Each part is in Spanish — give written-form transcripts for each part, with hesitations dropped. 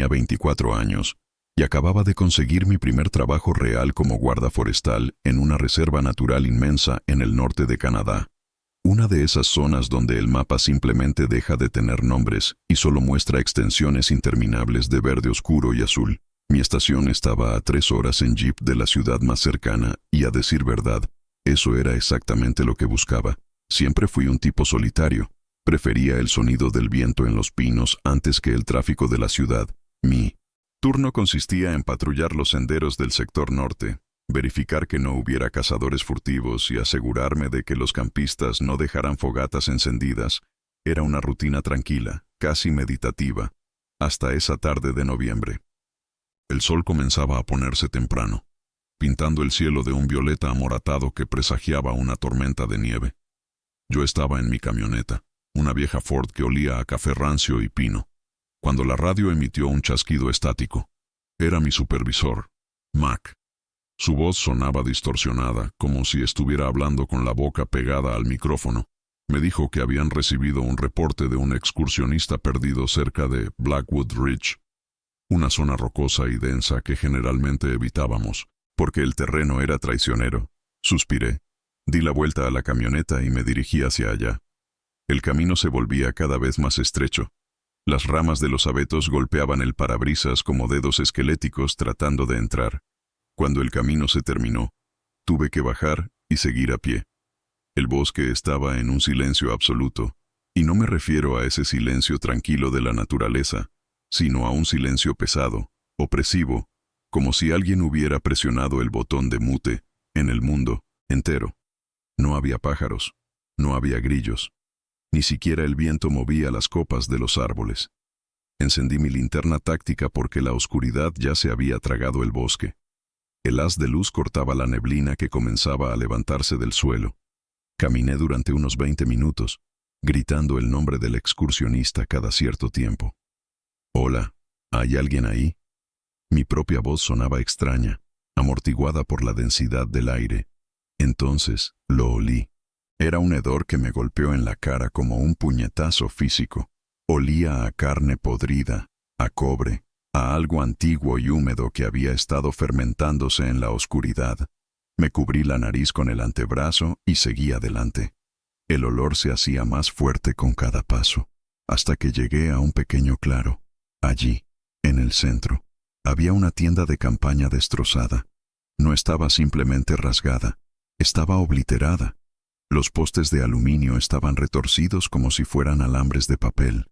Tenía 24 años y acababa de conseguir mi primer trabajo real como guarda forestal en una reserva natural inmensa en el norte de Canadá. Una de esas zonas donde el mapa simplemente deja de tener nombres y solo muestra extensiones interminables de verde oscuro y azul. Mi estación estaba a 3 horas en jeep de la ciudad más cercana y, a decir verdad, eso era exactamente lo que buscaba. Siempre fui un tipo solitario. Prefería el sonido del viento en los pinos antes que el tráfico de la ciudad. Mi turno consistía en patrullar los senderos del sector norte, verificar que no hubiera cazadores furtivos y asegurarme de que los campistas no dejaran fogatas encendidas. Era una rutina tranquila, casi meditativa, hasta esa tarde de noviembre. El sol comenzaba a ponerse temprano, pintando el cielo de un violeta amoratado que presagiaba una tormenta de nieve. Yo estaba en mi camioneta, una vieja Ford que olía a café rancio y pino, cuando la radio emitió un chasquido estático. Era mi supervisor, Mac. Su voz sonaba distorsionada, como si estuviera hablando con la boca pegada al micrófono. Me dijo que habían recibido un reporte de un excursionista perdido cerca de Blackwood Ridge, una zona rocosa y densa que generalmente evitábamos, porque el terreno era traicionero. Suspiré, di la vuelta a la camioneta y me dirigí hacia allá. El camino se volvía cada vez más estrecho. Las ramas de los abetos golpeaban el parabrisas como dedos esqueléticos tratando de entrar. Cuando el camino se terminó, tuve que bajar y seguir a pie. El bosque estaba en un silencio absoluto, y no me refiero a ese silencio tranquilo de la naturaleza, sino a un silencio pesado, opresivo, como si alguien hubiera presionado el botón de mute en el mundo entero. No había pájaros, no había grillos, ni siquiera el viento movía las copas de los árboles. Encendí mi linterna táctica porque la oscuridad ya se había tragado el bosque. El haz de luz cortaba la neblina que comenzaba a levantarse del suelo. Caminé durante unos 20 minutos, gritando el nombre del excursionista cada cierto tiempo. «Hola, ¿hay alguien ahí?» Mi propia voz sonaba extraña, amortiguada por la densidad del aire. Entonces lo olí. Era un hedor que me golpeó en la cara como un puñetazo físico. Olía a carne podrida, a cobre, a algo antiguo y húmedo que había estado fermentándose en la oscuridad. Me cubrí la nariz con el antebrazo y seguí adelante. El olor se hacía más fuerte con cada paso, hasta que llegué a un pequeño claro. Allí, en el centro, había una tienda de campaña destrozada. No estaba simplemente rasgada, estaba obliterada. Los postes de aluminio estaban retorcidos como si fueran alambres de papel.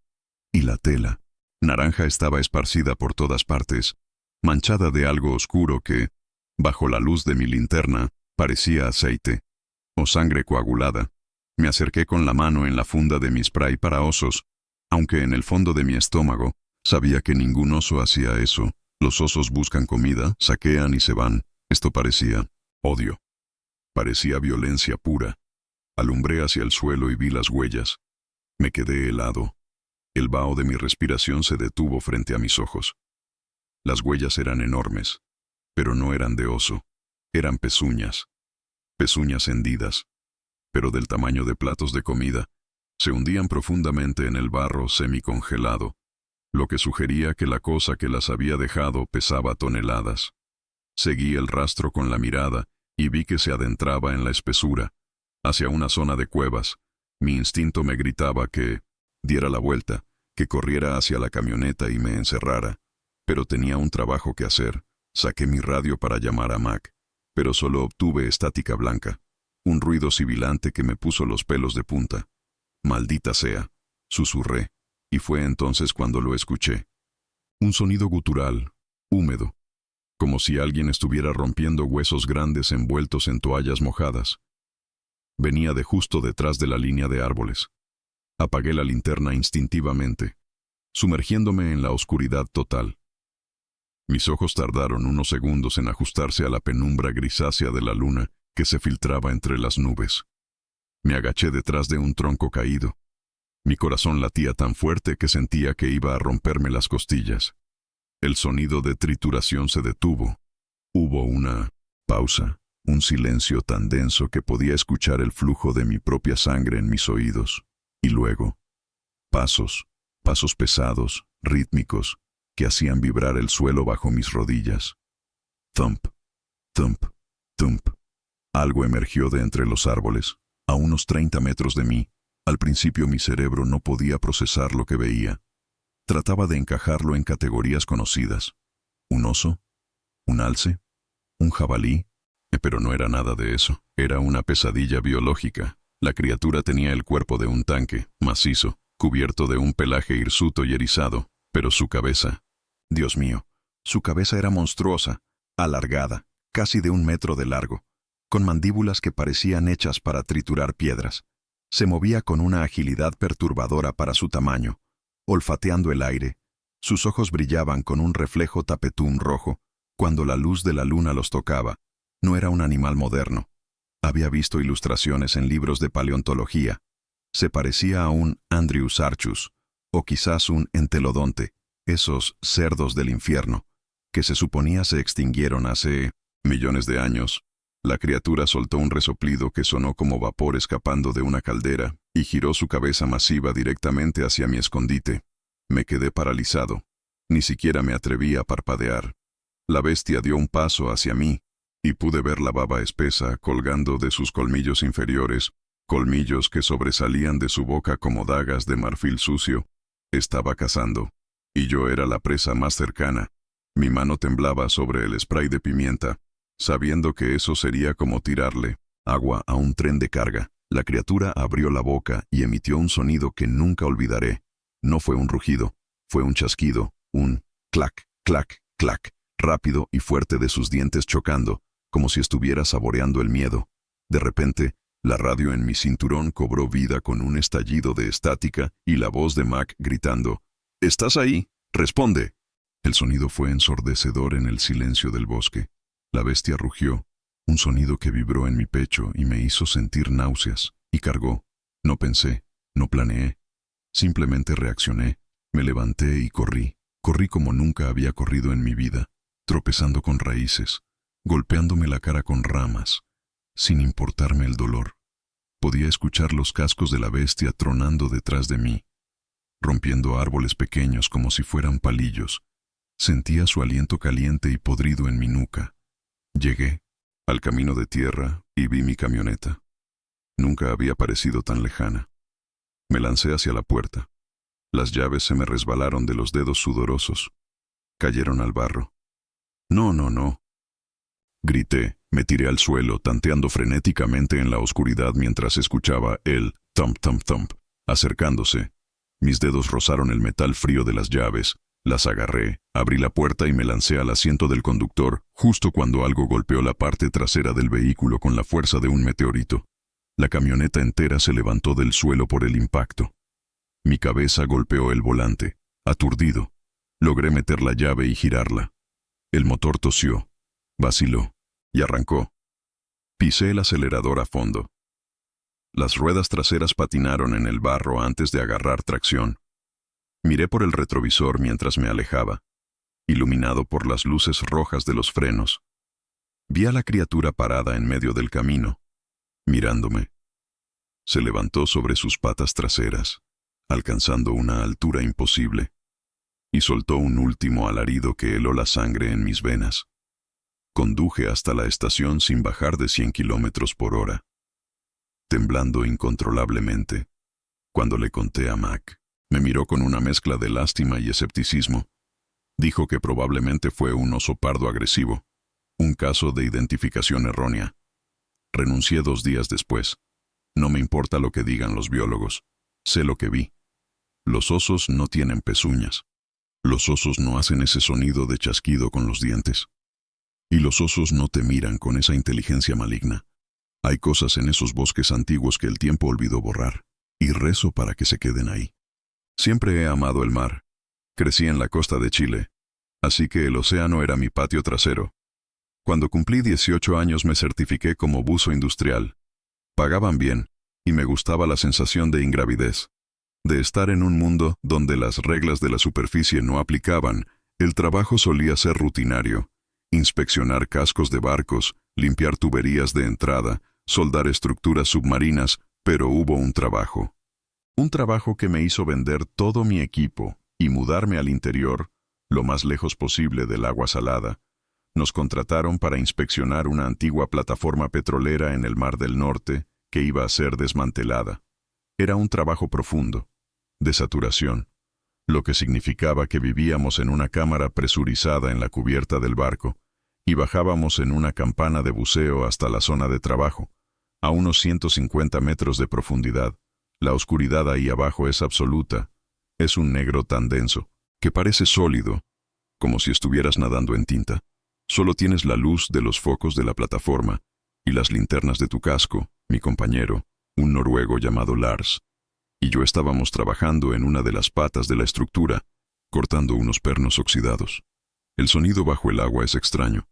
Y la tela, naranja, estaba esparcida por todas partes, manchada de algo oscuro que, bajo la luz de mi linterna, parecía aceite o sangre coagulada. Me acerqué con la mano en la funda de mi spray para osos, aunque en el fondo de mi estómago sabía que ningún oso hacía eso. Los osos buscan comida, saquean y se van. Esto parecía odio. Parecía violencia pura. Alumbré hacia el suelo y vi las huellas. Me quedé helado. El vaho de mi respiración se detuvo frente a mis ojos. Las huellas eran enormes, pero no eran de oso. Eran pezuñas. Pezuñas hendidas, pero del tamaño de platos de comida. Se hundían profundamente en el barro semicongelado, lo que sugería que la cosa que las había dejado pesaba toneladas. Seguí el rastro con la mirada y vi que se adentraba en la espesura, hacia una zona de cuevas. Mi instinto me gritaba que diera la vuelta, que corriera hacia la camioneta y me encerrara. Pero tenía un trabajo que hacer. Saqué mi radio para llamar a Mac, pero solo obtuve estática blanca, un ruido sibilante que me puso los pelos de punta. «Maldita sea», susurré, y fue entonces cuando lo escuché. Un sonido gutural, húmedo, como si alguien estuviera rompiendo huesos grandes envueltos en toallas mojadas. Venía de justo detrás de la línea de árboles. Apagué la linterna instintivamente, sumergiéndome en la oscuridad total. Mis ojos tardaron unos segundos en ajustarse a la penumbra grisácea de la luna que se filtraba entre las nubes. Me agaché detrás de un tronco caído. Mi corazón latía tan fuerte que sentía que iba a romperme las costillas. El sonido de trituración se detuvo. Hubo una pausa, un silencio tan denso que podía escuchar el flujo de mi propia sangre en mis oídos. Y luego, pasos pesados, rítmicos, que hacían vibrar el suelo bajo mis rodillas. Thump, thump, thump. Algo emergió de entre los árboles, a unos 30 metros de mí. Al principio mi cerebro no podía procesar lo que veía. Trataba de encajarlo en categorías conocidas. ¿Un oso? ¿Un alce? ¿Un jabalí? Pero no era nada de eso. Era una pesadilla biológica. La criatura tenía el cuerpo de un tanque, macizo, cubierto de un pelaje hirsuto y erizado, pero su cabeza... Dios mío, su cabeza era monstruosa, alargada, casi de 1 metro de largo, con mandíbulas que parecían hechas para triturar piedras. Se movía con una agilidad perturbadora para su tamaño, olfateando el aire. Sus ojos brillaban con un reflejo tapetún rojo cuando la luz de la luna los tocaba. No era un animal moderno. Había visto ilustraciones en libros de paleontología. Se parecía a un Andriusarchus, o quizás un entelodonte, esos cerdos del infierno, que se suponía se extinguieron hace millones de años. La criatura soltó un resoplido que sonó como vapor escapando de una caldera y giró su cabeza masiva directamente hacia mi escondite. Me quedé paralizado. Ni siquiera me atreví a parpadear. La bestia dio un paso hacia mí y pude ver la baba espesa colgando de sus colmillos inferiores, colmillos que sobresalían de su boca como dagas de marfil sucio. Estaba cazando, y yo era la presa más cercana. Mi mano temblaba sobre el spray de pimienta, sabiendo que eso sería como tirarle agua a un tren de carga. La criatura abrió la boca y emitió un sonido que nunca olvidaré. No fue un rugido, fue un chasquido, un clac, clac, clac, rápido y fuerte de sus dientes chocando, como si estuviera saboreando el miedo. De repente, la radio en mi cinturón cobró vida con un estallido de estática y la voz de Mac gritando, «¿Estás ahí? ¡Responde!». El sonido fue ensordecedor en el silencio del bosque. La bestia rugió, un sonido que vibró en mi pecho y me hizo sentir náuseas, y cargó. No pensé, no planeé. Simplemente reaccioné, me levanté y corrí. Corrí como nunca había corrido en mi vida, tropezando con raíces, golpeándome la cara con ramas, sin importarme el dolor. Podía escuchar los cascos de la bestia tronando detrás de mí, rompiendo árboles pequeños como si fueran palillos. Sentía su aliento caliente y podrido en mi nuca. Llegué al camino de tierra y vi mi camioneta. Nunca había parecido tan lejana. Me lancé hacia la puerta. Las llaves se me resbalaron de los dedos sudorosos. Cayeron al barro. «No, no, no», grité. Me tiré al suelo, tanteando frenéticamente en la oscuridad mientras escuchaba el thump, thump, thump, acercándose. Mis dedos rozaron el metal frío de las llaves. Las agarré, abrí la puerta y me lancé al asiento del conductor, justo cuando algo golpeó la parte trasera del vehículo con la fuerza de un meteorito. La camioneta entera se levantó del suelo por el impacto. Mi cabeza golpeó el volante. Aturdido, logré meter la llave y girarla. El motor tosió, vaciló y arrancó. Pisé el acelerador a fondo. Las ruedas traseras patinaron en el barro antes de agarrar tracción. Miré por el retrovisor mientras me alejaba, iluminado por las luces rojas de los frenos. Vi a la criatura parada en medio del camino, mirándome. Se levantó sobre sus patas traseras, alcanzando una altura imposible, y soltó un último alarido que heló la sangre en mis venas. Conduje hasta la estación sin bajar de 100 kilómetros por hora, temblando incontrolablemente. Cuando le conté a Mac, me miró con una mezcla de lástima y escepticismo. Dijo que probablemente fue un oso pardo agresivo, un caso de identificación errónea. Renuncié 2 días después. No me importa lo que digan los biólogos. Sé lo que vi. Los osos no tienen pezuñas. Los osos no hacen ese sonido de chasquido con los dientes. Y los osos no te miran con esa inteligencia maligna. Hay cosas en esos bosques antiguos que el tiempo olvidó borrar, y rezo para que se queden ahí. Siempre he amado el mar. Crecí en la costa de Chile, así que el océano era mi patio trasero. Cuando cumplí 18 años me certifiqué como buzo industrial. Pagaban bien, y me gustaba la sensación de ingravidez. De estar en un mundo donde las reglas de la superficie no aplicaban, el trabajo solía ser rutinario. Inspeccionar cascos de barcos, limpiar tuberías de entrada, soldar estructuras submarinas, pero hubo un trabajo. Un trabajo que me hizo vender todo mi equipo y mudarme al interior, lo más lejos posible del agua salada. Nos contrataron para inspeccionar una antigua plataforma petrolera en el Mar del Norte que iba a ser desmantelada. Era un trabajo profundo, de saturación, lo que significaba que vivíamos en una cámara presurizada en la cubierta del barco y bajábamos en una campana de buceo hasta la zona de trabajo, a unos 150 metros de profundidad. La oscuridad ahí abajo es absoluta, es un negro tan denso, que parece sólido, como si estuvieras nadando en tinta. Solo tienes la luz de los focos de la plataforma y las linternas de tu casco, mi compañero, un noruego llamado Lars, y yo estábamos trabajando en una de las patas de la estructura, cortando unos pernos oxidados. El sonido bajo el agua es extraño.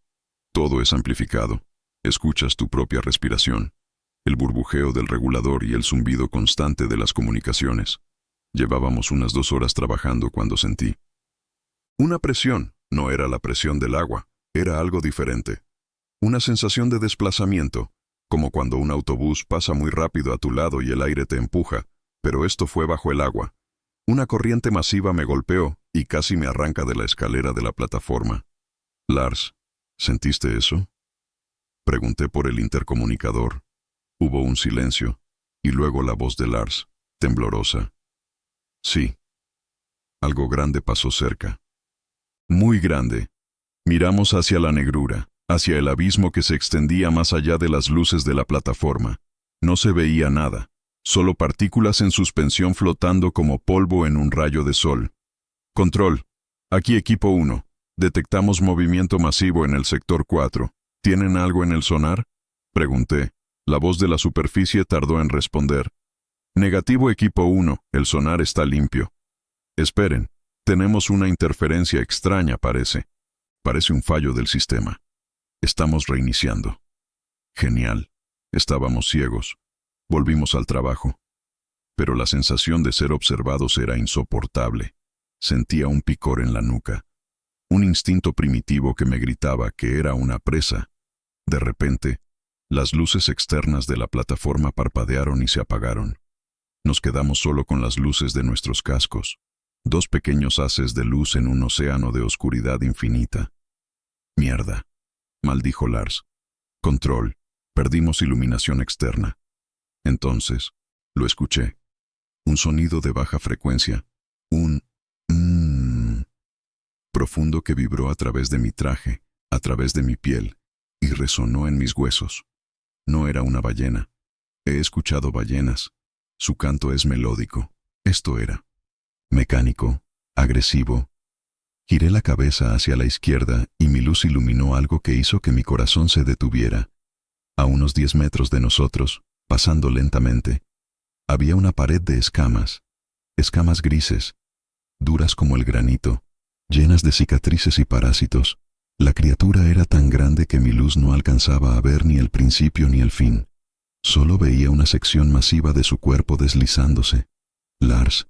Todo es amplificado. Escuchas tu propia respiración, el burbujeo del regulador y el zumbido constante de las comunicaciones. Llevábamos unas 2 horas trabajando cuando sentí una presión. No era la presión del agua, era algo diferente. Una sensación de desplazamiento, como cuando un autobús pasa muy rápido a tu lado y el aire te empuja, pero esto fue bajo el agua. Una corriente masiva me golpeó y casi me arranca de la escalera de la plataforma. Lars, ¿sentiste eso? Pregunté por el intercomunicador. Hubo un silencio, y luego la voz de Lars, temblorosa. Sí. Algo grande pasó cerca. Muy grande. Miramos hacia la negrura, hacia el abismo que se extendía más allá de las luces de la plataforma. No se veía nada, solo partículas en suspensión flotando como polvo en un rayo de sol. Control. Aquí equipo 1. Detectamos movimiento masivo en el sector 4. ¿Tienen algo en el sonar? Pregunté. La voz de la superficie tardó en responder. Negativo equipo 1, el sonar está limpio. Esperen, tenemos una interferencia extraña parece. Parece un fallo del sistema. Estamos reiniciando. Genial. Estábamos ciegos. Volvimos al trabajo. Pero la sensación de ser observados era insoportable. Sentía un picor en la nuca. Un instinto primitivo que me gritaba que era una presa. De repente, las luces externas de la plataforma parpadearon y se apagaron. Nos quedamos solo con las luces de nuestros cascos. 2 pequeños haces de luz en un océano de oscuridad infinita. Mierda, maldijo Lars. Control, perdimos iluminación externa. Entonces, lo escuché. Un sonido de baja frecuencia. Un profundo que vibró a través de mi traje, a través de mi piel, y resonó en mis huesos. No era una ballena. He escuchado ballenas. Su canto es melódico. Esto era mecánico, agresivo. Giré la cabeza hacia la izquierda y mi luz iluminó algo que hizo que mi corazón se detuviera. A unos 10 metros de nosotros, pasando lentamente, había una pared de escamas grises, duras como el granito, llenas de cicatrices y parásitos. La criatura era tan grande que mi luz no alcanzaba a ver ni el principio ni el fin. Solo veía una sección masiva de su cuerpo deslizándose. Lars,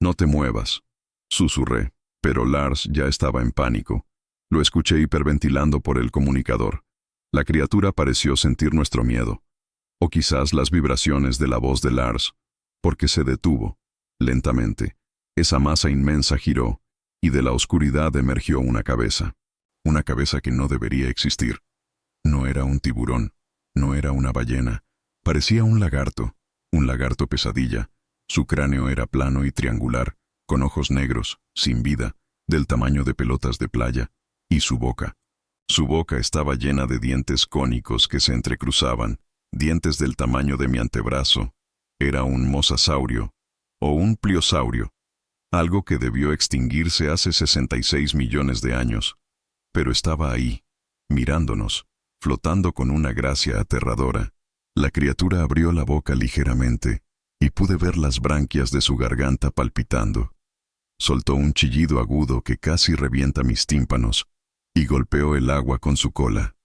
no te muevas, susurré, pero Lars ya estaba en pánico. Lo escuché hiperventilando por el comunicador. La criatura pareció sentir nuestro miedo, o quizás las vibraciones de la voz de Lars, porque se detuvo. Lentamente, esa masa inmensa giró, y de la oscuridad emergió una cabeza que no debería existir. No era un tiburón, no era una ballena, parecía un lagarto pesadilla. Su cráneo era plano y triangular, con ojos negros, sin vida, del tamaño de pelotas de playa, y su boca estaba llena de dientes cónicos que se entrecruzaban, dientes del tamaño de mi antebrazo. Era un mosasaurio, o un pliosaurio, algo que debió extinguirse hace 66 millones de años. Pero estaba ahí, mirándonos, flotando con una gracia aterradora. La criatura abrió la boca ligeramente, y pude ver las branquias de su garganta palpitando. Soltó un chillido agudo que casi revienta mis tímpanos, y golpeó el agua con su cola.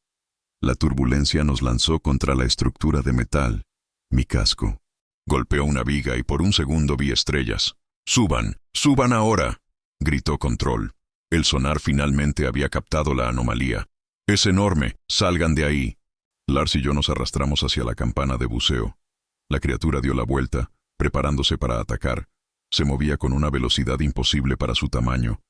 La turbulencia nos lanzó contra la estructura de metal, mi casco. Golpeó una viga y por un segundo vi estrellas. ¡Suban! ¡Suban ahora!, gritó Control. El sonar finalmente había captado la anomalía. ¡Es enorme! ¡Salgan de ahí! Lars y yo nos arrastramos hacia la campana de buceo. La criatura dio la vuelta, preparándose para atacar. Se movía con una velocidad imposible para su tamaño.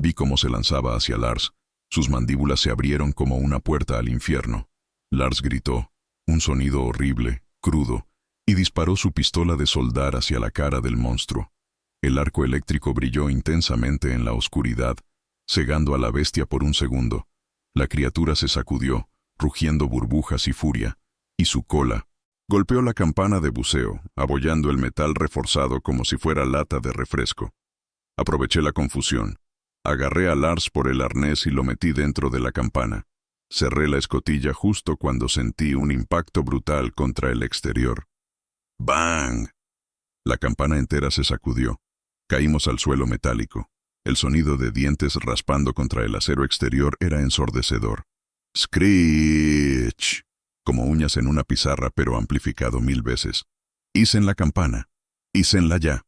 Vi cómo se lanzaba hacia Lars. Sus mandíbulas se abrieron como una puerta al infierno. Lars gritó, un sonido horrible, crudo, y disparó su pistola de soldar hacia la cara del monstruo. El arco eléctrico brilló intensamente en la oscuridad, cegando a la bestia por un segundo. La criatura se sacudió, rugiendo burbujas y furia, y su cola golpeó la campana de buceo, abollando el metal reforzado como si fuera lata de refresco. Aproveché la confusión. Agarré a Lars por el arnés y lo metí dentro de la campana. Cerré la escotilla justo cuando sentí un impacto brutal contra el exterior. ¡Bang! La campana entera se sacudió. Caímos al suelo metálico. El sonido de dientes raspando contra el acero exterior era ensordecedor. ¡Screech! Como uñas en una pizarra, pero amplificado 1000 veces. «¡Hicen la campana! ¡Hícenla ya!»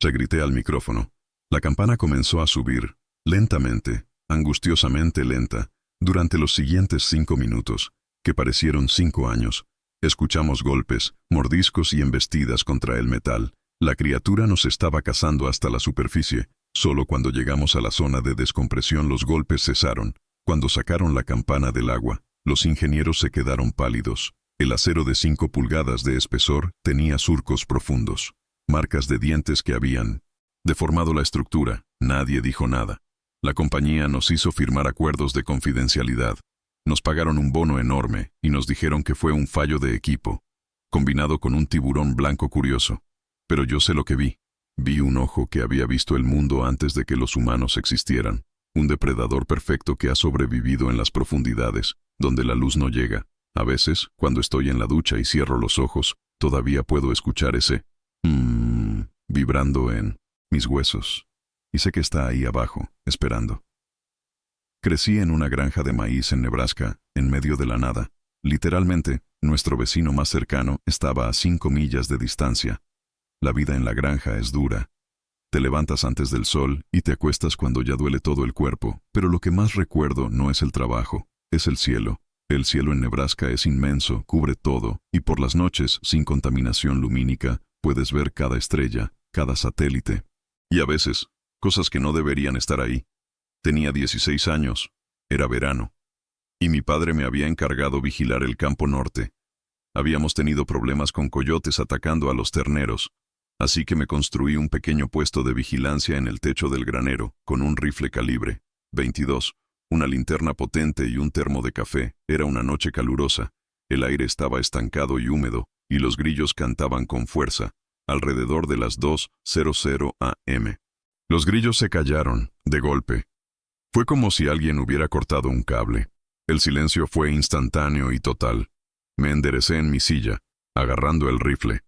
Se grité al micrófono. La campana comenzó a subir, lentamente, angustiosamente lenta, durante los siguientes 5 minutos, que parecieron 5 años. Escuchamos golpes, mordiscos y embestidas contra el metal. La criatura nos estaba cazando hasta la superficie. Solo cuando llegamos a la zona de descompresión los golpes cesaron. Cuando sacaron la campana del agua, los ingenieros se quedaron pálidos. El acero de 5 pulgadas de espesor tenía surcos profundos, marcas de dientes que habían deformado la estructura. Nadie dijo nada. La compañía nos hizo firmar acuerdos de confidencialidad. Nos pagaron un bono enorme y nos dijeron que fue un fallo de equipo, combinado con un tiburón blanco curioso. Pero yo sé lo que vi. Vi un ojo que había visto el mundo antes de que los humanos existieran. Un depredador perfecto que ha sobrevivido en las profundidades, donde la luz no llega. A veces, cuando estoy en la ducha y cierro los ojos, todavía puedo escuchar ese vibrando en mis huesos. Y sé que está ahí abajo, esperando. Crecí en una granja de maíz en Nebraska, en medio de la nada. Literalmente, nuestro vecino más cercano estaba a 5 millas de distancia. La vida en la granja es dura. Te levantas antes del sol y te acuestas cuando ya duele todo el cuerpo, pero lo que más recuerdo no es el trabajo, es el cielo. El cielo en Nebraska es inmenso, cubre todo, y por las noches, sin contaminación lumínica, puedes ver cada estrella, cada satélite. Y a veces, cosas que no deberían estar ahí. Tenía 16 años, era verano, y mi padre me había encargado vigilar el campo norte. Habíamos tenido problemas con coyotes atacando a los terneros, así que me construí un pequeño puesto de vigilancia en el techo del granero, con un rifle calibre .22, una linterna potente y un termo de café. Era una noche calurosa, el aire estaba estancado y húmedo, y los grillos cantaban con fuerza, alrededor de las 2:00 am. Los grillos se callaron, de golpe. Fue como si alguien hubiera cortado un cable. El silencio fue instantáneo y total. Me enderecé en mi silla, agarrando el rifle.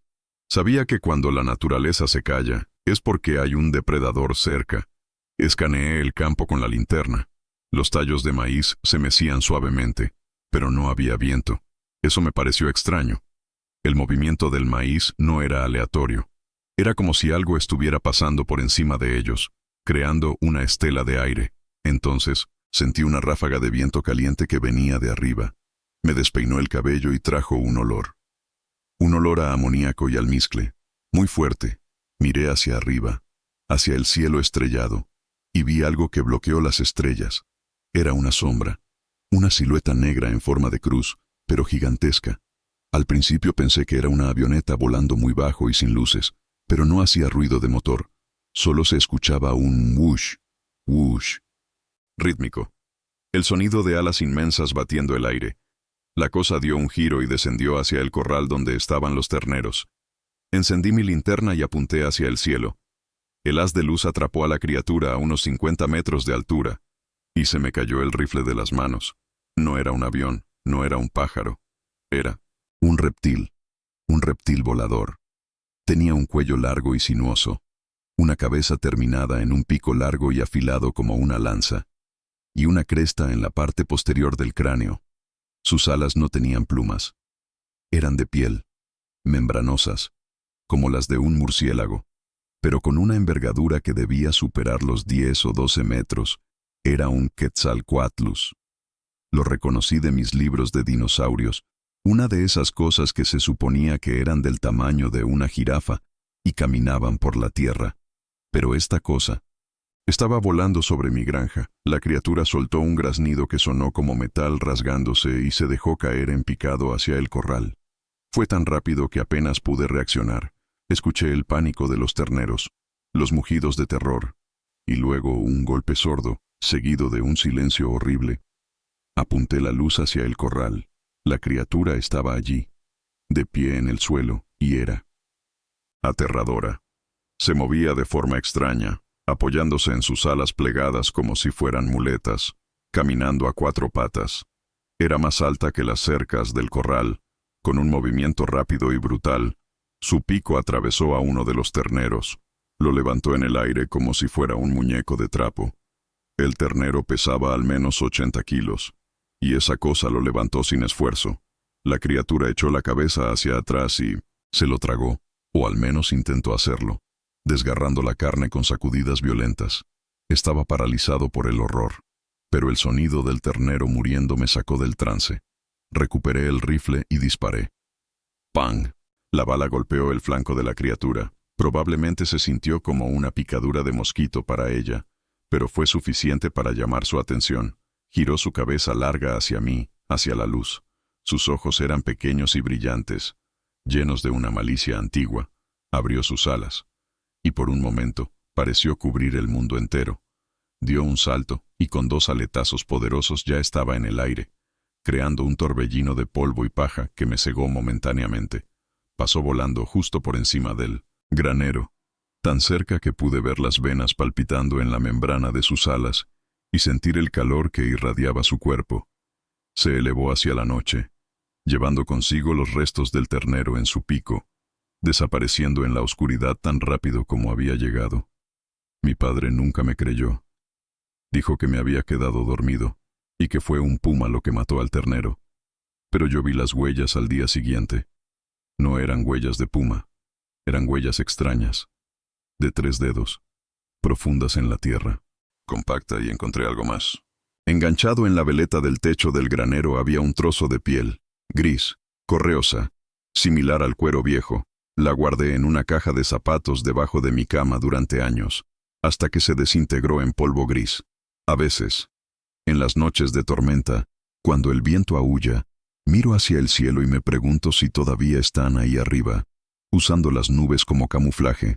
Sabía que cuando la naturaleza se calla, es porque hay un depredador cerca. Escaneé el campo con la linterna. Los tallos de maíz se mecían suavemente, pero no había viento. Eso me pareció extraño. El movimiento del maíz no era aleatorio. Era como si algo estuviera pasando por encima de ellos, creando una estela de aire. Entonces, sentí una ráfaga de viento caliente que venía de arriba. Me despeinó el cabello y trajo un olor. Un olor a amoníaco y almizcle, muy fuerte. Miré hacia arriba, hacia el cielo estrellado, y vi algo que bloqueó las estrellas. Era una sombra, una silueta negra en forma de cruz, pero gigantesca. Al principio pensé que era una avioneta volando muy bajo y sin luces, pero no hacía ruido de motor. Solo se escuchaba un whoosh, whoosh, rítmico. El sonido de alas inmensas batiendo el aire. La cosa dio un giro y descendió hacia el corral donde estaban los terneros. Encendí mi linterna y apunté hacia el cielo. El haz de luz atrapó a la criatura a unos 50 metros de altura, y se me cayó el rifle de las manos. No era un avión, no era un pájaro. Era un reptil volador. Tenía un cuello largo y sinuoso, una cabeza terminada en un pico largo y afilado como una lanza, y una cresta en la parte posterior del cráneo. Sus alas no tenían plumas. Eran de piel, membranosas, como las de un murciélago, pero con una envergadura que debía superar los 10 o 12 metros. Era un Quetzalcoatlus. Lo reconocí de mis libros de dinosaurios, una de esas cosas que se suponía que eran del tamaño de una jirafa y caminaban por la tierra. Pero esta cosa, Estaba volando sobre mi granja. La criatura soltó un graznido que sonó como metal rasgándose y se dejó caer en picado hacia el corral. Fue tan rápido que apenas pude reaccionar. Escuché el pánico de los terneros, los mugidos de terror, y luego un golpe sordo, seguido de un silencio horrible. Apunté la luz hacia el corral. La criatura estaba allí, de pie en el suelo, y era aterradora. Se movía de forma extraña, apoyándose en sus alas plegadas como si fueran muletas, caminando a 4 patas. Era más alta que las cercas del corral. Con un movimiento rápido y brutal, su pico atravesó a uno de los terneros. Lo levantó en el aire como si fuera un muñeco de trapo. El ternero pesaba al menos 80 kilos, y esa cosa lo levantó sin esfuerzo. La criatura echó la cabeza hacia atrás y se lo tragó, o al menos intentó hacerlo, desgarrando la carne con sacudidas violentas. Estaba paralizado por el horror, pero el sonido del ternero muriendo me sacó del trance. Recuperé el rifle y disparé. ¡Pang! La bala golpeó el flanco de la criatura. Probablemente se sintió como una picadura de mosquito para ella, pero fue suficiente para llamar su atención. Giró su cabeza larga hacia mí, hacia la luz. Sus ojos eran pequeños y brillantes, llenos de una malicia antigua. Abrió sus alas, y por un momento pareció cubrir el mundo entero. Dio un salto, y con 2 aletazos poderosos ya estaba en el aire, creando un torbellino de polvo y paja que me cegó momentáneamente. Pasó volando justo por encima del granero, tan cerca que pude ver las venas palpitando en la membrana de sus alas y sentir el calor que irradiaba su cuerpo. Se elevó hacia la noche, llevando consigo los restos del ternero en su pico, desapareciendo en la oscuridad tan rápido como había llegado. Mi padre nunca me creyó. Dijo que me había quedado dormido y que fue un puma lo que mató al ternero. Pero yo vi las huellas al día siguiente. No eran huellas de puma, eran huellas extrañas, de 3 dedos, profundas en la tierra. Compacta y encontré algo más. Enganchado en la veleta del techo del granero había un trozo de piel, gris, correosa, similar al cuero viejo. La guardé en una caja de zapatos debajo de mi cama durante años, hasta que se desintegró en polvo gris. A veces, en las noches de tormenta, cuando el viento aúlla, miro hacia el cielo y me pregunto si todavía están ahí arriba, usando las nubes como camuflaje,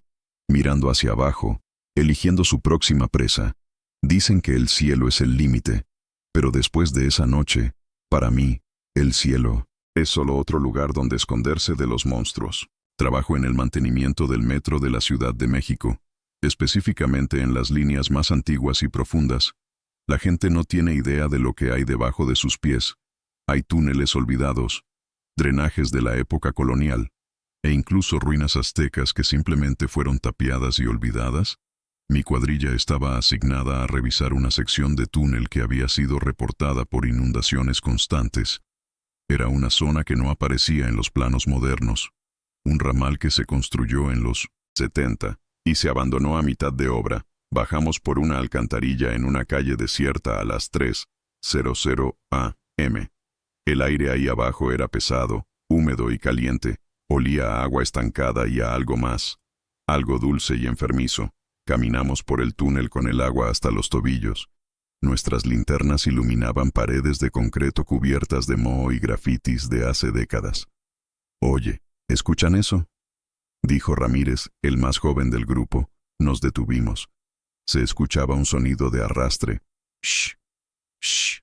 mirando hacia abajo, eligiendo su próxima presa. Dicen que el cielo es el límite, pero después de esa noche, para mí, el cielo es solo otro lugar donde esconderse de los monstruos. Trabajo en el mantenimiento del metro de la Ciudad de México, específicamente en las líneas más antiguas y profundas. La gente no tiene idea de lo que hay debajo de sus pies. Hay túneles olvidados, drenajes de la época colonial, e incluso ruinas aztecas que simplemente fueron tapiadas y olvidadas. Mi cuadrilla estaba asignada a revisar una sección de túnel que había sido reportada por inundaciones constantes. Era una zona que no aparecía en los planos modernos, un ramal que se construyó en los 70 y se abandonó a mitad de obra. Bajamos por una alcantarilla en una calle desierta a las 3:00 a.m. El aire ahí abajo era pesado, húmedo y caliente. Olía a agua estancada y a algo más, algo dulce y enfermizo. Caminamos por el túnel con el agua hasta los tobillos. Nuestras linternas iluminaban paredes de concreto cubiertas de moho y grafitis de hace décadas. «Oye, ¿escuchan eso?», dijo Ramírez, el más joven del grupo. Nos detuvimos. Se escuchaba un sonido de arrastre. Shh, shh,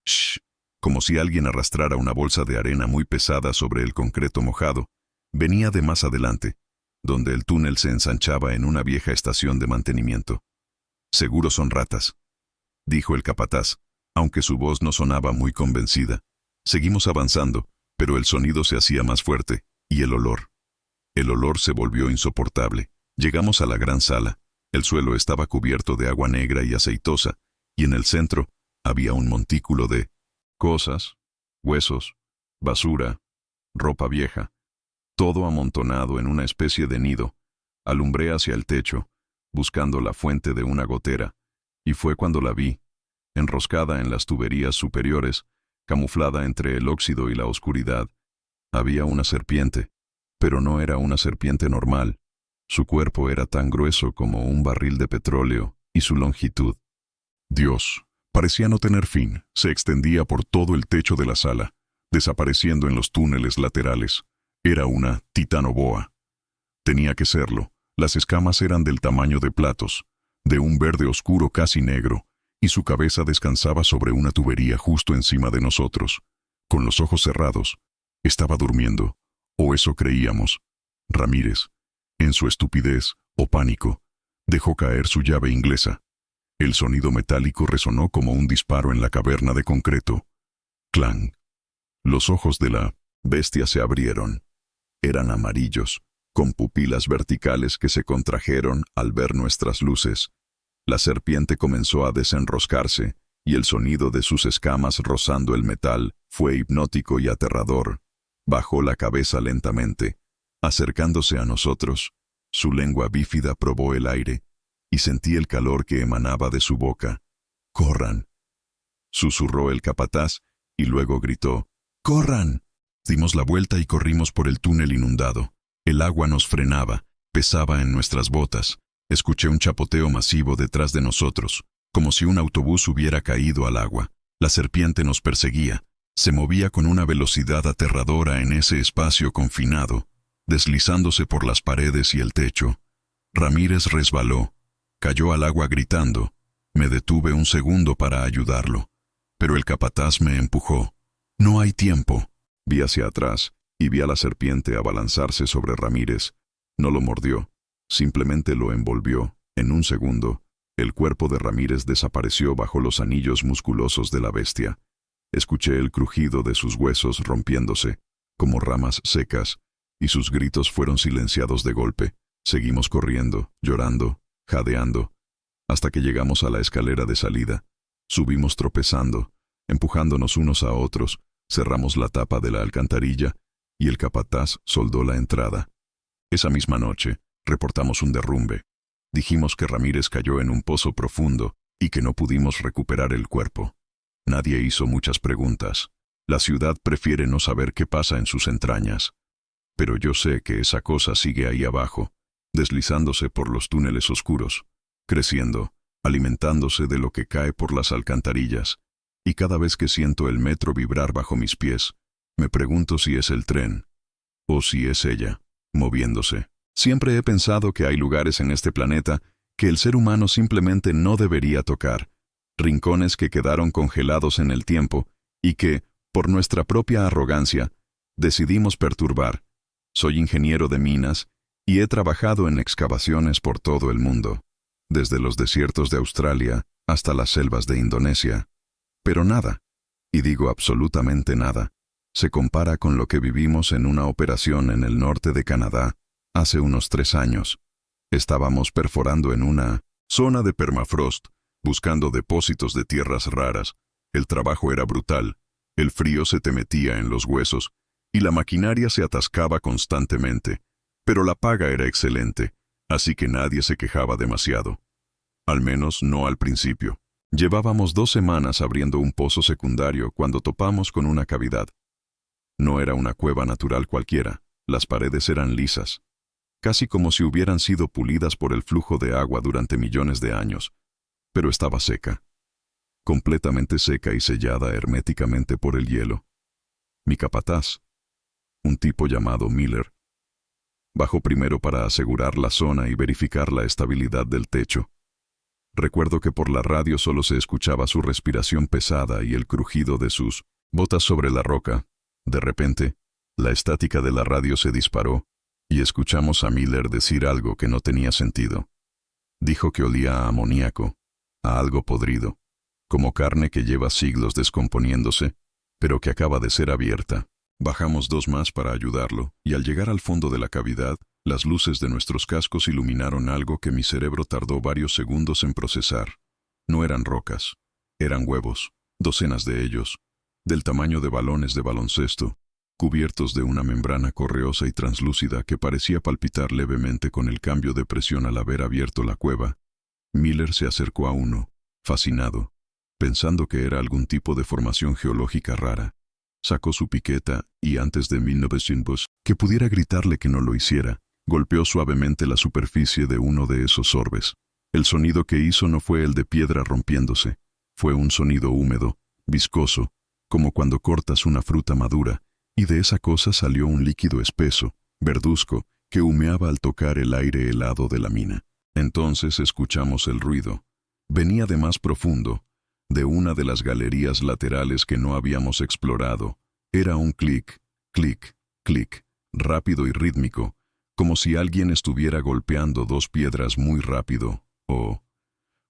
shh, como si alguien arrastrara una bolsa de arena muy pesada sobre el concreto mojado. Venía de más adelante, donde el túnel se ensanchaba en una vieja estación de mantenimiento. «Seguro son ratas», dijo el capataz, aunque su voz no sonaba muy convencida. Seguimos avanzando, pero el sonido se hacía más fuerte, y el olor. El olor se volvió insoportable. Llegamos a la gran sala. El suelo estaba cubierto de agua negra y aceitosa, y en el centro había un montículo de cosas, huesos, basura, ropa vieja, todo amontonado en una especie de nido. Alumbré hacia el techo, buscando la fuente de una gotera, y fue cuando la vi, enroscada en las tuberías superiores, camuflada entre el óxido y la oscuridad. Había una serpiente, pero no era una serpiente normal. Su cuerpo era tan grueso como un barril de petróleo y su longitud. Dios, parecía no tener fin, se extendía por todo el techo de la sala, desapareciendo en los túneles laterales. Era una titanoboa. Tenía que serlo. Las escamas eran del tamaño de platos, de un verde oscuro casi negro, y su cabeza descansaba sobre una tubería justo encima de nosotros. Con los ojos cerrados, estaba durmiendo, o eso creíamos. Ramírez, en su estupidez o pánico, dejó caer su llave inglesa. El sonido metálico resonó como un disparo en la caverna de concreto. ¡Clang! Los ojos de la bestia se abrieron. Eran amarillos, con pupilas verticales que se contrajeron al ver nuestras luces. La serpiente comenzó a desenroscarse, y el sonido de sus escamas rozando el metal fue hipnótico y aterrador. Bajó la cabeza lentamente, acercándose a nosotros. Su lengua bífida probó el aire, y sentí el calor que emanaba de su boca. «¡Corran!», susurró el capataz, y luego gritó, «¡Corran!». Dimos la vuelta y corrimos por el túnel inundado. El agua nos frenaba, pesaba en nuestras botas. Escuché un chapoteo masivo detrás de nosotros, como si un autobús hubiera caído al agua. La serpiente nos perseguía. Se movía con una velocidad aterradora en ese espacio confinado, deslizándose por las paredes y el techo. Ramírez resbaló. Cayó al agua gritando. Me detuve un segundo para ayudarlo, pero el capataz me empujó. «No hay tiempo». Vi hacia atrás y vi a la serpiente abalanzarse sobre Ramírez. No lo mordió, simplemente lo envolvió. En un segundo, el cuerpo de Ramírez desapareció bajo los anillos musculosos de la bestia. Escuché el crujido de sus huesos rompiéndose, como ramas secas, y sus gritos fueron silenciados de golpe. Seguimos corriendo, llorando, jadeando, hasta que llegamos a la escalera de salida. Subimos tropezando, empujándonos unos a otros, cerramos la tapa de la alcantarilla, y el capataz soldó la entrada. Esa misma noche, reportamos un derrumbe. Dijimos que Ramírez cayó en un pozo profundo y que no pudimos recuperar el cuerpo. Nadie hizo muchas preguntas. La ciudad prefiere no saber qué pasa en sus entrañas. Pero yo sé que esa cosa sigue ahí abajo, deslizándose por los túneles oscuros, creciendo, alimentándose de lo que cae por las alcantarillas, y cada vez que siento el metro vibrar bajo mis pies, me pregunto si es el tren, o si es ella, moviéndose. Siempre he pensado que hay lugares en este planeta que el ser humano simplemente no debería tocar, rincones que quedaron congelados en el tiempo y que, por nuestra propia arrogancia, decidimos perturbar. Soy ingeniero de minas y he trabajado en excavaciones por todo el mundo, desde los desiertos de Australia hasta las selvas de Indonesia. Pero nada, y digo absolutamente nada, se compara con lo que vivimos en una operación en el norte de Canadá hace unos 3 años. Estábamos perforando en una zona de permafrost, buscando depósitos de tierras raras. El trabajo era brutal, el frío se te metía en los huesos y la maquinaria se atascaba constantemente, pero la paga era excelente, así que nadie se quejaba demasiado. Al menos no al principio. Llevábamos 2 semanas abriendo un pozo secundario cuando topamos con una cavidad. No era una cueva natural cualquiera, las paredes eran lisas, casi como si hubieran sido pulidas por el flujo de agua durante millones de años, pero estaba seca, completamente seca y sellada herméticamente por el hielo. Mi capataz, un tipo llamado Miller, bajó primero para asegurar la zona y verificar la estabilidad del techo. Recuerdo que por la radio solo se escuchaba su respiración pesada y el crujido de sus botas sobre la roca. De repente, la estática de la radio se disparó y escuchamos a Miller decir algo que no tenía sentido. Dijo que olía a amoníaco, a algo podrido, como carne que lleva siglos descomponiéndose, pero que acaba de ser abierta. Bajamos 2 más para ayudarlo, y al llegar al fondo de la cavidad, las luces de nuestros cascos iluminaron algo que mi cerebro tardó varios segundos en procesar. No eran rocas, eran huevos, docenas de ellos, del tamaño de balones de baloncesto, cubiertos de una membrana correosa y translúcida que parecía palpitar levemente con el cambio de presión al haber abierto la cueva. Miller se acercó a uno, fascinado, pensando que era algún tipo de formación geológica rara. Sacó su piqueta y antes de 1900 que pudiera gritarle que no lo hiciera, golpeó suavemente la superficie de uno de esos orbes. El sonido que hizo no fue el de piedra rompiéndose, fue un sonido húmedo, viscoso, como cuando cortas una fruta madura, y de esa cosa salió un líquido espeso, verduzco, que humeaba al tocar el aire helado de la mina. Entonces escuchamos el ruido. Venía de más profundo, de una de las galerías laterales que no habíamos explorado. Era un clic, clic, clic, rápido y rítmico, como si alguien estuviera golpeando dos piedras muy rápido, o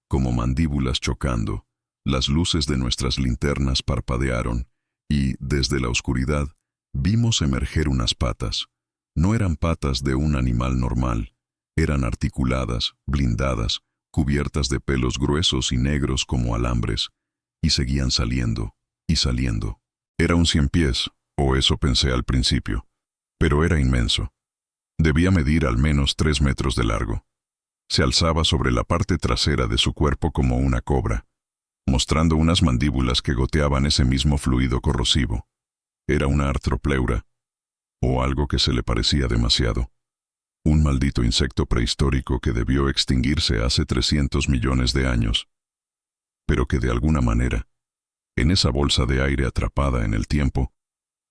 como mandíbulas chocando. Las luces de nuestras linternas parpadearon, y, desde la oscuridad, vimos emerger unas patas. No eran patas de un animal normal, eran articuladas, blindadas, cubiertas de pelos gruesos y negros como alambres, y seguían saliendo, y saliendo. Era un 100 pies, o eso pensé al principio, pero era inmenso. Debía medir al menos 3 metros de largo. Se alzaba sobre la parte trasera de su cuerpo como una cobra, mostrando unas mandíbulas que goteaban ese mismo fluido corrosivo. Era una artropleura, o algo que se le parecía demasiado. Un maldito insecto prehistórico que debió extinguirse hace 300 millones de años, pero que de alguna manera, en esa bolsa de aire atrapada en el tiempo,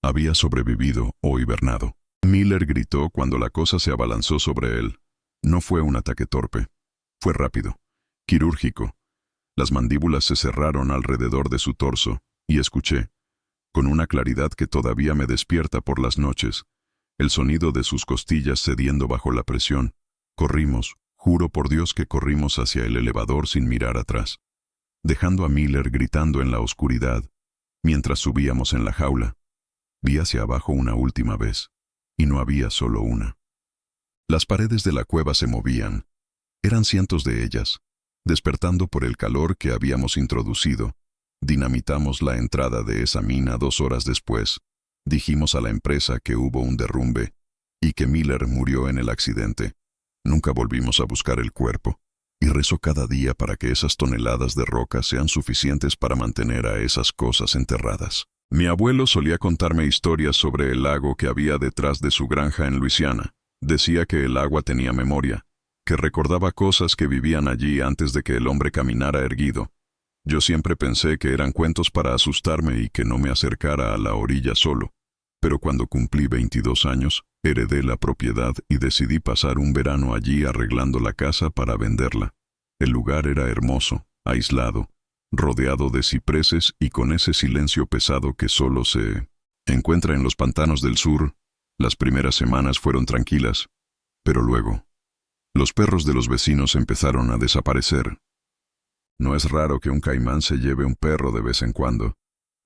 había sobrevivido o hibernado. Miller gritó cuando la cosa se abalanzó sobre él. No fue un ataque torpe, fue rápido, quirúrgico. Las mandíbulas se cerraron alrededor de su torso, y escuché, con una claridad que todavía me despierta por las noches, el sonido de sus costillas cediendo bajo la presión. Corrimos, juro por Dios que corrimos hacia el elevador sin mirar atrás, dejando a Miller gritando en la oscuridad. Mientras subíamos en la jaula, vi hacia abajo una última vez, y no había solo una. Las paredes de la cueva se movían, eran cientos de ellas, despertando por el calor que habíamos introducido. Dinamitamos la entrada de esa mina 2 horas después. Dijimos a la empresa que hubo un derrumbe y que Miller murió en el accidente. Nunca volvimos a buscar el cuerpo, y rezo cada día para que esas toneladas de roca sean suficientes para mantener a esas cosas enterradas. Mi abuelo solía contarme historias sobre el lago que había detrás de su granja en Luisiana. Decía que el agua tenía memoria, que recordaba cosas que vivían allí antes de que el hombre caminara erguido. Yo siempre pensé que eran cuentos para asustarme y que no me acercara a la orilla solo. Pero cuando cumplí 22 años, heredé la propiedad y decidí pasar un verano allí arreglando la casa para venderla. El lugar era hermoso, aislado, rodeado de cipreses y con ese silencio pesado que solo se encuentra en los pantanos del sur. Las primeras semanas fueron tranquilas, pero luego, los perros de los vecinos empezaron a desaparecer. No es raro que un caimán se lleve un perro de vez en cuando.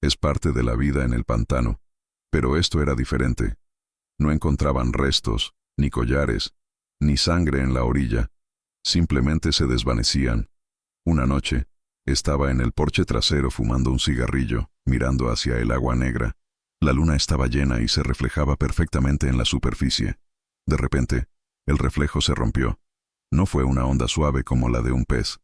Es parte de la vida en el pantano. Pero esto era diferente. No encontraban restos, ni collares, ni sangre en la orilla. Simplemente se desvanecían. Una noche, estaba en el porche trasero fumando un cigarrillo, mirando hacia el agua negra. La luna estaba llena y se reflejaba perfectamente en la superficie. De repente, el reflejo se rompió. No fue una onda suave como la de un pez.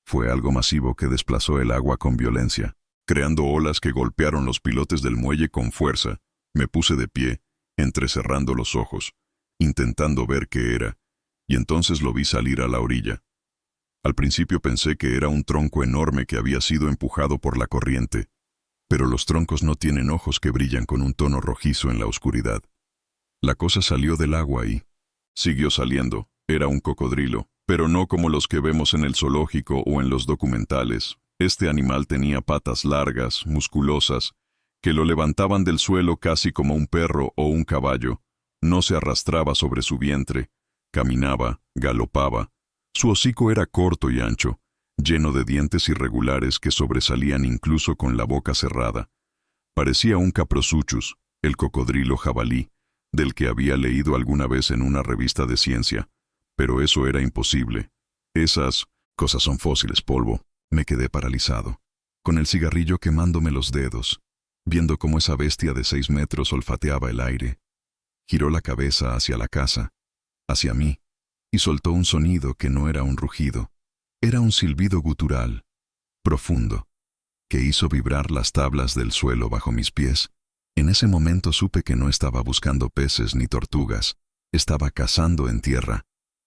Fue algo masivo que desplazó el agua con violencia, creando olas que golpearon los pilotes del muelle con fuerza. Me puse de pie, entrecerrando los ojos, intentando ver qué era, y entonces lo vi salir a la orilla. Al principio pensé que era un tronco enorme que había sido empujado por la corriente, pero los troncos no tienen ojos que brillan con un tono rojizo en la oscuridad. La cosa salió del agua y siguió saliendo. Era un cocodrilo, pero no como los que vemos en el zoológico o en los documentales. Este animal tenía patas largas, musculosas, que lo levantaban del suelo casi como un perro o un caballo. No se arrastraba sobre su vientre, caminaba, galopaba. Su hocico era corto y ancho, lleno de dientes irregulares que sobresalían incluso con la boca cerrada. Parecía un caprosuchus, el cocodrilo jabalí, del que había leído alguna vez en una revista de ciencia. Pero eso era imposible. Esas cosas son fósiles, polvo. Me quedé paralizado, con el cigarrillo quemándome los dedos, viendo cómo esa bestia de 6 metros olfateaba el aire. Giró la cabeza hacia la casa, hacia mí, y soltó un sonido que no era un rugido. Era un silbido gutural, profundo, que hizo vibrar las tablas del suelo bajo mis pies. En ese momento supe que no estaba buscando peces ni tortugas, estaba cazando en tierra.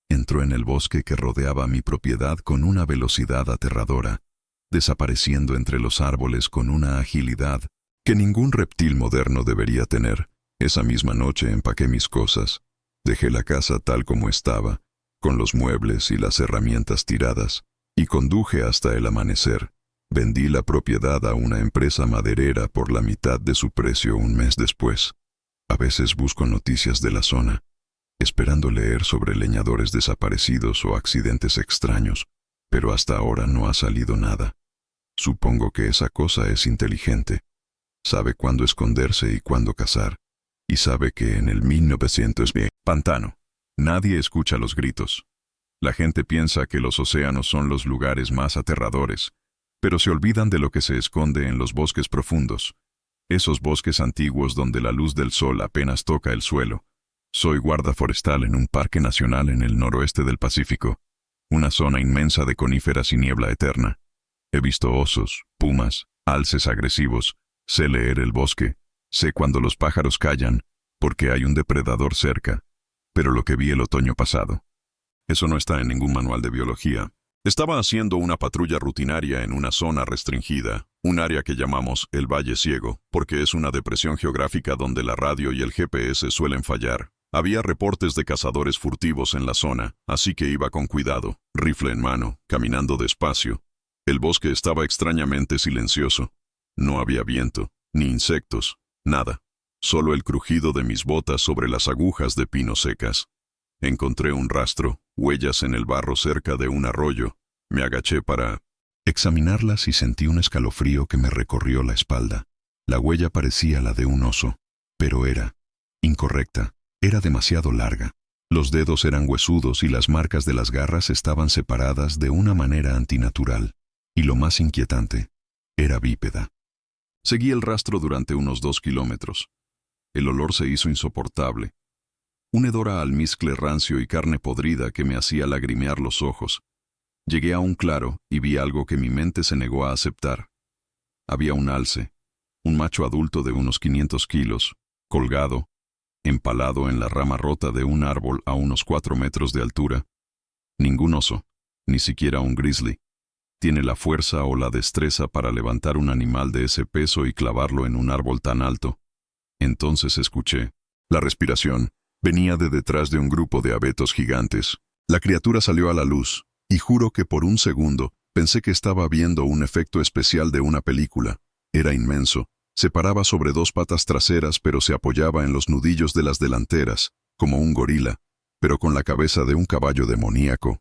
Entró en el bosque que rodeaba mi propiedad con una velocidad aterradora, desapareciendo entre los árboles con una agilidad que ningún reptil moderno debería tener. Esa misma noche empaqué mis cosas. Dejé la casa tal como estaba, con los muebles y las herramientas tiradas, y conduje hasta el amanecer. Vendí la propiedad a una empresa maderera por la mitad de su precio un mes después. A veces busco noticias de la zona, esperando leer sobre leñadores desaparecidos o accidentes extraños, pero hasta ahora no ha salido nada. Supongo que esa cosa es inteligente. Sabe cuándo esconderse y cuándo cazar. Y sabe que en el 1900 pantano. Nadie escucha los gritos. La gente piensa que los océanos son los lugares más aterradores, pero se olvidan de lo que se esconde en los bosques profundos. Esos bosques antiguos donde la luz del sol apenas toca el suelo. Soy guarda forestal en un parque nacional en el noroeste del Pacífico, una zona inmensa de coníferas y niebla eterna. He visto osos, pumas, alces agresivos. Sé leer el bosque. Sé cuando los pájaros callan, porque hay un depredador cerca. Pero lo que vi el otoño pasado. Eso no está en ningún manual de biología. Estaba haciendo una patrulla rutinaria en una zona restringida, un área que llamamos el Valle Ciego, porque es una depresión geográfica donde la radio y el GPS suelen fallar. Había reportes de cazadores furtivos en la zona, así que iba con cuidado, rifle en mano, caminando despacio. El bosque estaba extrañamente silencioso. No había viento, ni insectos, nada. Solo el crujido de mis botas sobre las agujas de pino secas. Encontré un rastro, huellas en el barro cerca de un arroyo. Me agaché para examinarlas y sentí un escalofrío que me recorrió la espalda. La huella parecía la de un oso, pero era incorrecta. Era demasiado larga. Los dedos eran huesudos y las marcas de las garras estaban separadas de una manera antinatural. Y lo más inquietante, era bípeda. Seguí el rastro durante unos 2 kilómetros. El olor se hizo insoportable. Un hedor a almizcle rancio y carne podrida que me hacía lagrimear los ojos. Llegué a un claro y vi algo que mi mente se negó a aceptar. Había un alce, un macho adulto de unos 500 kilos, colgado, empalado en la rama rota de un árbol a unos 4 metros de altura. Ningún oso, ni siquiera un grizzly, tiene la fuerza o la destreza para levantar un animal de ese peso y clavarlo en un árbol tan alto. Entonces escuché. La respiración venía de detrás de un grupo de abetos gigantes. La criatura salió a la luz, y juro que por un segundo pensé que estaba viendo un efecto especial de una película. Era inmenso. Se paraba sobre 2 patas traseras, pero se apoyaba en los nudillos de las delanteras, como un gorila, pero con la cabeza de un caballo demoníaco.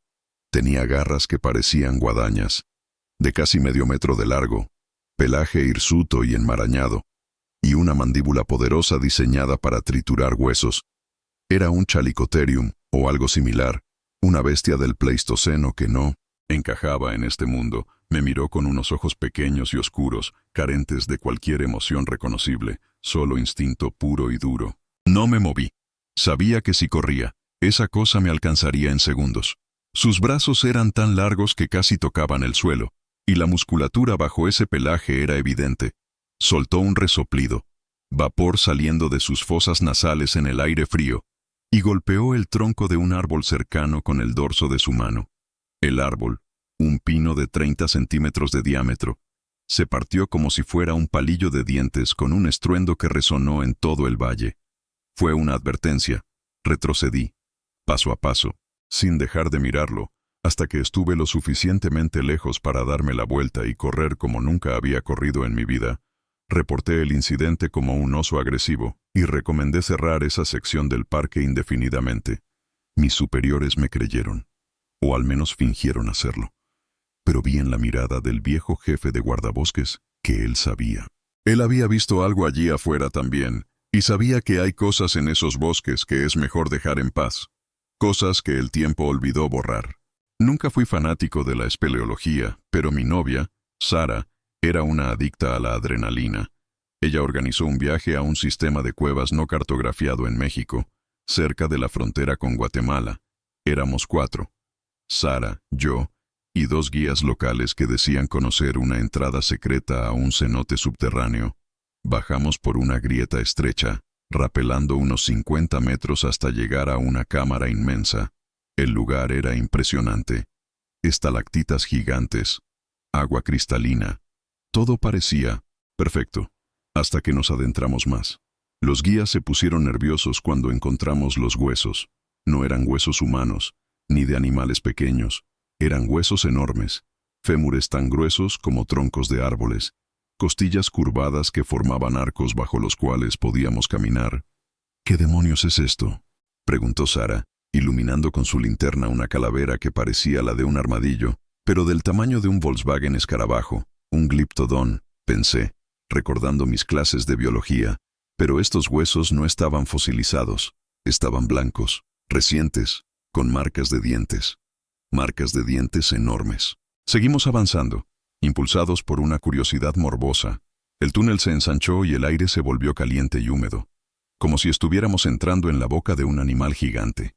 Tenía garras que parecían guadañas, de casi medio metro de largo, pelaje hirsuto y enmarañado, y una mandíbula poderosa diseñada para triturar huesos. Era un Chalicotherium, o algo similar, una bestia del Pleistoceno que no encajaba en este mundo. Me miró con unos ojos pequeños y oscuros, carentes de cualquier emoción reconocible, solo instinto puro y duro. No me moví. Sabía que si corría, esa cosa me alcanzaría en segundos. Sus brazos eran tan largos que casi tocaban el suelo, y la musculatura bajo ese pelaje era evidente. Soltó un resoplido, vapor saliendo de sus fosas nasales en el aire frío, y golpeó el tronco de un árbol cercano con el dorso de su mano. El árbol, un pino de 30 centímetros de diámetro, se partió como si fuera un palillo de dientes con un estruendo que resonó en todo el valle. Fue una advertencia. Retrocedí, paso a paso, sin dejar de mirarlo, hasta que estuve lo suficientemente lejos para darme la vuelta y correr como nunca había corrido en mi vida. Reporté el incidente como un oso agresivo y recomendé cerrar esa sección del parque indefinidamente. Mis superiores me creyeron, o al menos fingieron hacerlo. Pero vi en la mirada del viejo jefe de guardabosques que él sabía. Él había visto algo allí afuera también, y sabía que hay cosas en esos bosques que es mejor dejar en paz. Cosas que el tiempo olvidó borrar. Nunca fui fanático de la espeleología, pero mi novia, Sara, era una adicta a la adrenalina. Ella organizó un viaje a un sistema de cuevas no cartografiado en México, cerca de la frontera con Guatemala. Éramos 4. Sara, yo, y 2 guías locales que decían conocer una entrada secreta a un cenote subterráneo. Bajamos por una grieta estrecha, rapelando unos 50 metros hasta llegar a una cámara inmensa. El lugar era impresionante. Estalactitas gigantes, agua cristalina. Todo parecía perfecto, hasta que nos adentramos más. Los guías se pusieron nerviosos cuando encontramos los huesos. No eran huesos humanos, ni de animales pequeños. Eran huesos enormes, fémures tan gruesos como troncos de árboles, costillas curvadas que formaban arcos bajo los cuales podíamos caminar. ¿Qué demonios es esto?, preguntó Sara, iluminando con su linterna una calavera que parecía la de un armadillo, pero del tamaño de un Volkswagen escarabajo, un gliptodón, pensé, recordando mis clases de biología, pero estos huesos no estaban fosilizados, estaban blancos, recientes, con marcas de dientes enormes. Seguimos avanzando, impulsados por una curiosidad morbosa. El túnel se ensanchó y el aire se volvió caliente y húmedo, como si estuviéramos entrando en la boca de un animal gigante.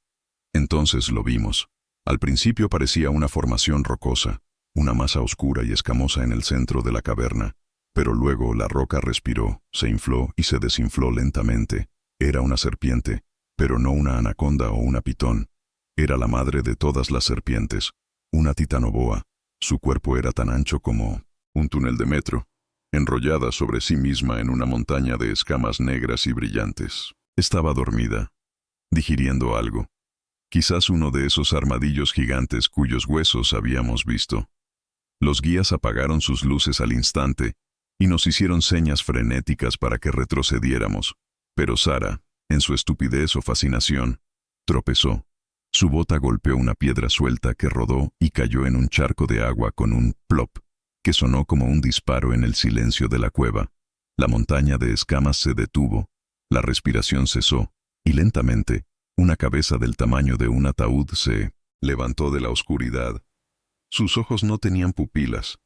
Entonces lo vimos. Al principio parecía una formación rocosa, una masa oscura y escamosa en el centro de la caverna, pero luego la roca respiró, se infló y se desinfló lentamente. Era una serpiente, pero no una anaconda o una pitón. Era la madre de todas las serpientes, una titanoboa. Su cuerpo era tan ancho como un túnel de metro, enrollada sobre sí misma en una montaña de escamas negras y brillantes. Estaba dormida, digiriendo algo. Quizás uno de esos armadillos gigantes cuyos huesos habíamos visto. Los guías apagaron sus luces al instante y nos hicieron señas frenéticas para que retrocediéramos. Pero Sara, en su estupidez o fascinación, tropezó. Su bota golpeó una piedra suelta que rodó y cayó en un charco de agua con un plop, que sonó como un disparo en el silencio de la cueva. La montaña de escamas se detuvo, la respiración cesó, y lentamente, una cabeza del tamaño de un ataúd se levantó de la oscuridad. Sus ojos no tenían pupilas,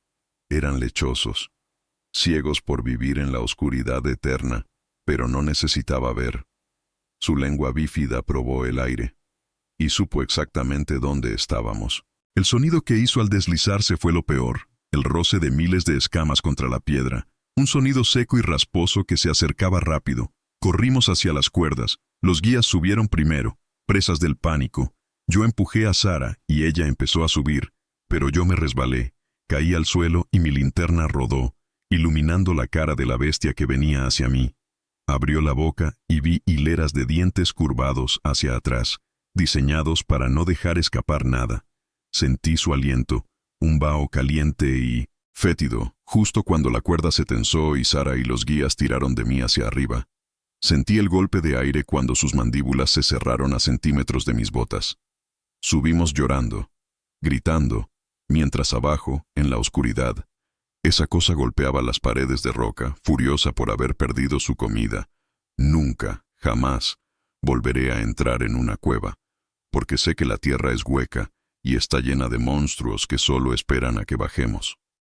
eran lechosos, ciegos por vivir en la oscuridad eterna, pero no necesitaba ver. Su lengua bífida probó el aire, y supo exactamente dónde estábamos. El sonido que hizo al deslizarse fue lo peor, el roce de miles de escamas contra la piedra, un sonido seco y rasposo que se acercaba rápido. Corrimos hacia las cuerdas, los guías subieron primero, presas del pánico. Yo empujé a Sara y ella empezó a subir, pero yo me resbalé, caí al suelo y mi linterna rodó, iluminando la cara de la bestia que venía hacia mí. Abrió la boca y vi hileras de dientes curvados hacia atrás, diseñados para no dejar escapar nada. Sentí su aliento, un vaho caliente y fétido, justo cuando la cuerda se tensó y Sara y los guías tiraron de mí hacia arriba. Sentí el golpe de aire cuando sus mandíbulas se cerraron a centímetros de mis botas. Subimos llorando, gritando, mientras abajo, en la oscuridad, esa cosa golpeaba las paredes de roca, furiosa por haber perdido su comida. Nunca, jamás, volveré a entrar en una cueva, porque sé que la tierra es hueca y está llena de monstruos que solo esperan a que bajemos.